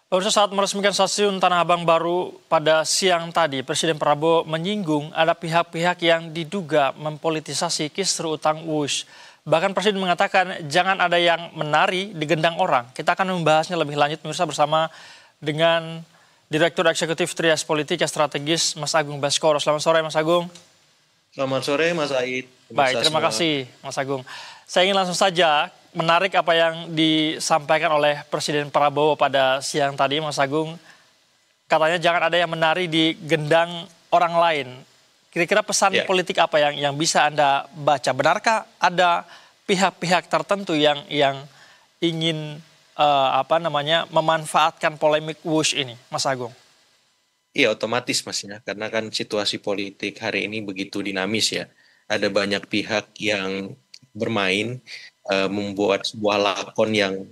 Pemirsa, saat meresmikan stasiun Tanah Abang baru pada siang tadi, Presiden Prabowo menyinggung ada pihak-pihak yang diduga mempolitisasi kisru utang WUS. Bahkan Presiden mengatakan jangan ada yang menari di gendang orang. Kita akan membahasnya lebih lanjut pemirsa bersama dengan Direktur Eksekutif Trias Politika Strategis Mas Agung Baskoro. Selamat sore Mas Agung. Selamat sore Mas Aid, Baik, pemirsa terima semua. kasih Mas Agung. Saya ingin langsung saja menarik apa yang disampaikan oleh Presiden Prabowo pada siang tadi, Mas Agung. Katanya jangan ada yang menari di gendang orang lain. Kira-kira pesan Ya, politik apa yang bisa Anda baca? Benarkah ada pihak-pihak tertentu yang ingin memanfaatkan polemik WUS ini, Mas Agung? iya otomatis Mas ya, karena kan situasi politik hari ini begitu dinamis ya. Ada banyak pihak yang bermain, membuat sebuah lakon yang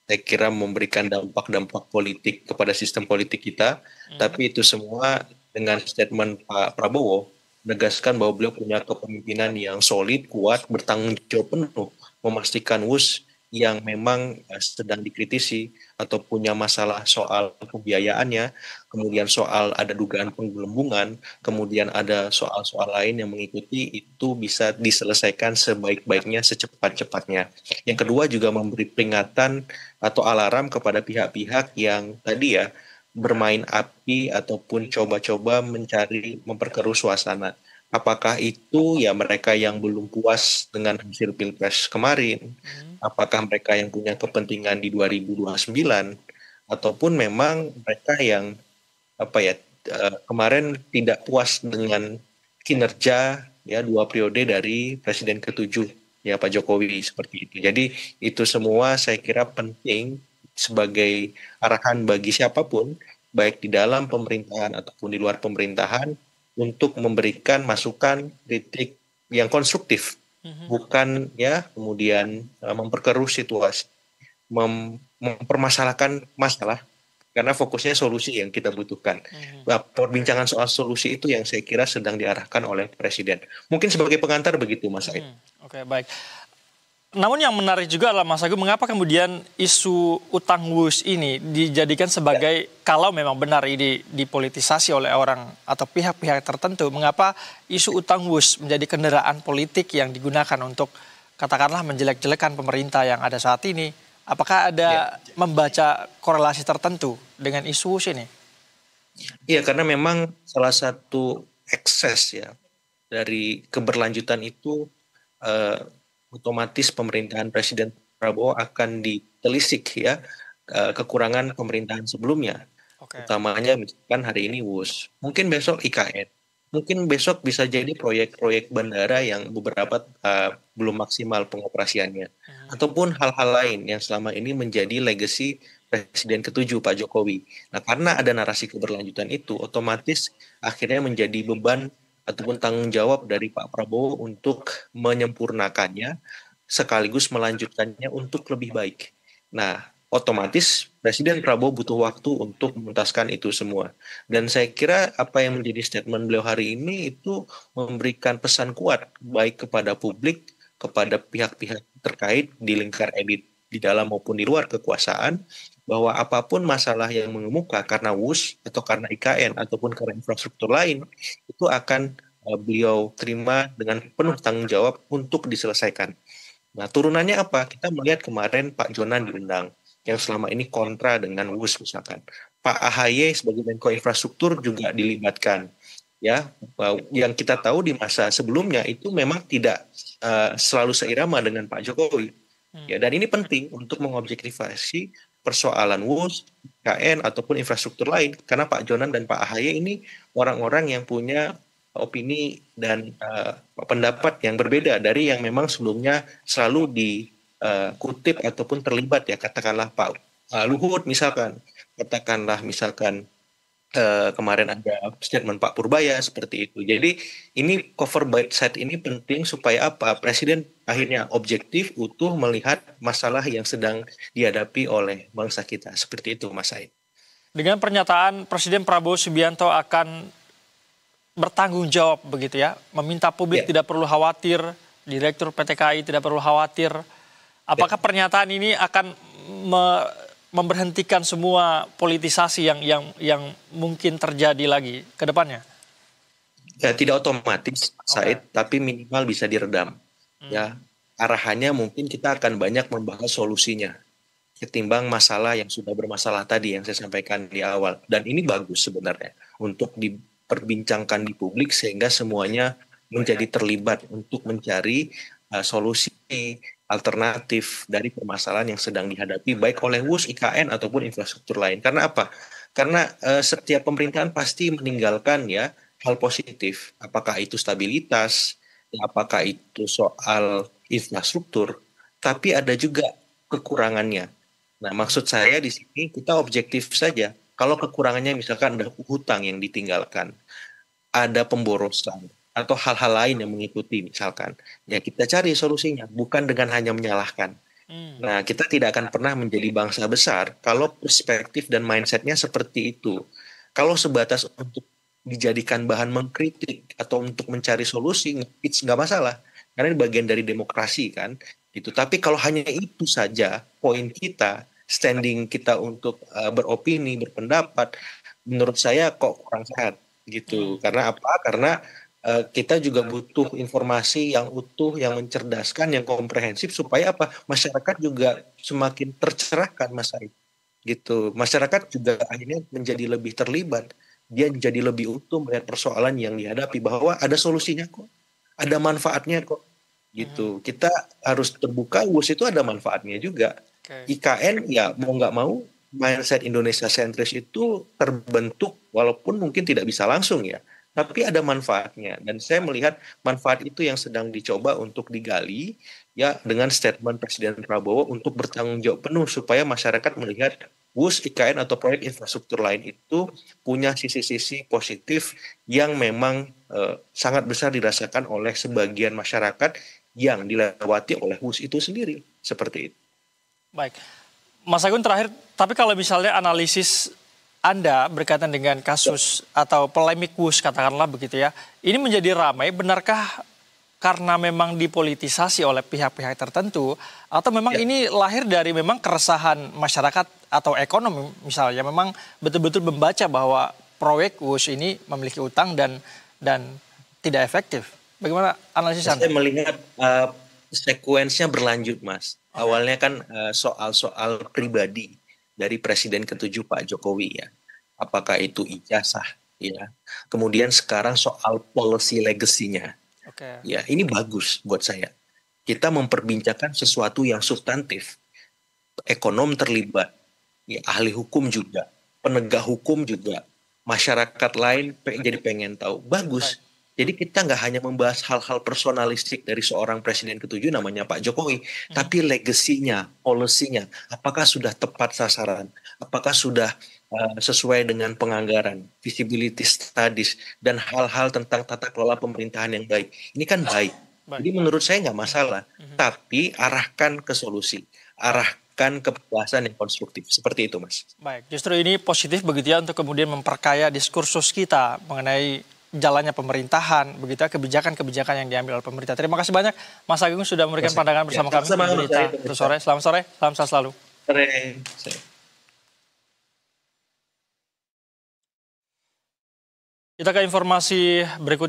saya kira memberikan dampak-dampak politik kepada sistem politik kita. Tapi itu semua dengan statement Pak Prabowo menegaskan bahwa beliau punya kepemimpinan yang solid, kuat, bertanggung jawab penuh, memastikan WUS yang memang sedang dikritisi atau punya masalah soal pembiayaannya, kemudian soal ada dugaan penggelembungan, kemudian ada soal-soal lain yang mengikuti, itu bisa diselesaikan sebaik-baiknya, secepat-cepatnya. Yang kedua juga memberi peringatan atau alarm kepada pihak-pihak yang tadi ya bermain api ataupun coba-coba mencari memperkeruh suasana. Apakah itu ya mereka yang belum puas dengan hasil Pilpres kemarin? Apakah mereka yang punya kepentingan di 2029 ataupun memang mereka yang apa ya kemarin tidak puas dengan kinerja ya 2 periode dari Presiden ketujuh ya Pak Jokowi seperti itu. Jadi itu semua saya kira penting sebagai arahan bagi siapapun baik di dalam pemerintahan ataupun di luar pemerintahan untuk memberikan masukan kritik yang konstruktif, bukan ya kemudian memperkeruh situasi, mempermasalahkan masalah karena fokusnya solusi yang kita butuhkan. Nah, perbincangan soal solusi itu yang saya kira sedang diarahkan oleh Presiden. Mungkin sebagai pengantar begitu, Mas Said. Oke, baik. Namun yang menarik juga adalah Mas Agung, mengapa kemudian isu utang WUS ini dijadikan sebagai, kalau memang benar ini dipolitisasi oleh orang atau pihak-pihak tertentu, mengapa isu utang WUS menjadi kendaraan politik yang digunakan untuk katakanlah menjelek-jelekan pemerintah yang ada saat ini? Apakah Ya, ada membaca korelasi tertentu dengan isu WUS ini? ya karena memang salah satu ekses ya dari keberlanjutan itu eh, otomatis pemerintahan Presiden Prabowo akan ditelisik ya kekurangan pemerintahan sebelumnya. Oke. Utamanya misalkan hari ini WUS, mungkin besok IKN, mungkin besok bisa jadi proyek-proyek bandara yang beberapa belum maksimal pengoperasiannya, ataupun hal-hal lain yang selama ini menjadi legacy Presiden ketujuh Pak Jokowi. Nah, karena ada narasi keberlanjutan itu, otomatis akhirnya menjadi beban ataupun tanggung jawab dari Pak Prabowo untuk menyempurnakannya sekaligus melanjutkannya untuk lebih baik. Nah, otomatis Presiden Prabowo butuh waktu untuk menuntaskan itu semua. Dan saya kira apa yang menjadi statement beliau hari ini itu memberikan pesan kuat baik kepada publik, kepada pihak-pihak terkait di lingkar elit di dalam maupun di luar kekuasaan, bahwa apapun masalah yang mengemuka karena WUS atau karena IKN ataupun karena infrastruktur lain, itu akan beliau terima dengan penuh tanggung jawab untuk diselesaikan. Nah, turunannya apa? Kita melihat kemarin Pak Jonan diundang, yang selama ini kontra dengan WUS misalkan. Pak AHY sebagai Menko Infrastruktur juga dilibatkan. Ya, yang kita tahu di masa sebelumnya itu memang tidak selalu seirama dengan Pak Jokowi. Ya, dan ini penting untuk mengobjektivasi persoalan WUS, KN ataupun infrastruktur lain karena Pak Jonan dan Pak AHY ini orang-orang yang punya opini dan pendapat yang berbeda dari yang memang sebelumnya selalu dikutip ataupun terlibat ya katakanlah Pak Luhut misalkan misalkan kemarin ada statement Pak Purbaya seperti itu. Jadi ini cover by side ini penting supaya apa? Presiden akhirnya objektif utuh melihat masalah yang sedang dihadapi oleh bangsa kita. Seperti itu Mas Said. Dengan pernyataan Presiden Prabowo Subianto akan bertanggung jawab begitu ya, meminta publik Ya, tidak perlu khawatir, Direktur PT KAI tidak perlu khawatir. ya. Apakah pernyataan ini akan memberhentikan semua politisasi yang mungkin terjadi lagi ke depannya? Ya, tidak otomatis, Said, Oke. tapi minimal bisa diredam. Ya, arahannya mungkin kita akan banyak membahas solusinya ketimbang masalah yang sudah bermasalah tadi yang saya sampaikan di awal. Dan ini bagus sebenarnya untuk diperbincangkan di publik sehingga semuanya menjadi terlibat untuk mencari solusi alternatif dari permasalahan yang sedang dihadapi baik oleh WUS, IKN ataupun infrastruktur lain. Karena apa? Karena setiap pemerintahan pasti meninggalkan ya hal positif. Apakah itu stabilitas, apakah itu soal infrastruktur, tapi ada juga kekurangannya. Nah, maksud saya di sini kita objektif saja. Kalau kekurangannya misalkan ada hutang yang ditinggalkan, ada pemborosan, atau hal-hal lain yang mengikuti misalkan, ya kita cari solusinya, bukan dengan hanya menyalahkan. Nah, kita tidak akan pernah menjadi bangsa besar kalau perspektif dan mindsetnya seperti itu. Kalau sebatas untuk dijadikan bahan mengkritik atau untuk mencari solusi, it's nggak masalah. Karena ini bagian dari demokrasi kan. Itu. Tapi kalau hanya itu saja poin kita, standing kita untuk beropini, berpendapat, menurut saya kok kurang sehat gitu. Karena apa? Karena kita juga butuh informasi yang utuh, yang mencerdaskan, yang komprehensif supaya apa? Masyarakat juga semakin tercerahkan, Mas Said. Gitu. Masyarakat juga akhirnya menjadi lebih terlibat. Dia menjadi lebih utuh melihat persoalan yang dihadapi bahwa ada solusinya kok. Ada manfaatnya kok gitu. Kita harus terbuka, WUS itu ada manfaatnya juga. Oke. IKN ya mau nggak mau mindset Indonesia sentris itu terbentuk walaupun mungkin tidak bisa langsung ya, tapi ada manfaatnya dan saya melihat manfaat itu yang sedang dicoba untuk digali ya dengan statement Presiden Prabowo untuk bertanggung jawab penuh supaya masyarakat melihat WUS, IKN atau proyek infrastruktur lain itu punya sisi-sisi positif yang memang sangat besar dirasakan oleh sebagian masyarakat yang dilewati oleh WUS itu sendiri. Seperti itu. Baik. Mas Agun terakhir, tapi kalau misalnya analisis Anda berkaitan dengan kasus atau polemik WUS katakanlah begitu ya, ini menjadi ramai, benarkah karena memang dipolitisasi oleh pihak-pihak tertentu atau memang ini lahir dari memang keresahan masyarakat atau ekonomi misalnya memang betul-betul membaca bahwa proyek WUS ini memiliki utang dan tidak efektif. Bagaimana analisis Anda? Saya melihat sekuensnya berlanjut, Mas. Awalnya kan soal-soal pribadi dari Presiden ke-7 Pak Jokowi ya. Apakah itu ijazah ya. Kemudian sekarang soal policy legacy-nya. Oke. Ya, ini bagus buat saya. Kita memperbincangkan sesuatu yang substantif. Ekonom terlibat, ya, ahli hukum juga, penegak hukum juga, masyarakat lain jadi pengen tahu. Bagus. Jadi kita nggak hanya membahas hal-hal personalistik dari seorang presiden ke-7 namanya Pak Jokowi, tapi legasinya, polisinya, apakah sudah tepat sasaran, apakah sudah sesuai dengan penganggaran, visibility studies, dan hal-hal tentang tata kelola pemerintahan yang baik. Ini kan baik. Jadi menurut saya nggak masalah, tapi arahkan ke solusi, arahkan ke pembahasan yang konstruktif. Seperti itu, Mas. Baik, justru ini positif begitu ya untuk kemudian memperkaya diskursus kita mengenai jalannya pemerintahan, begitu ya, kebijakan-kebijakan yang diambil oleh pemerintah. Terima kasih banyak Mas Agung sudah memberikan pandangan bersama kami di Berita Sore. Selamat sore, salam sehat selalu. Kita ke informasi berikutnya.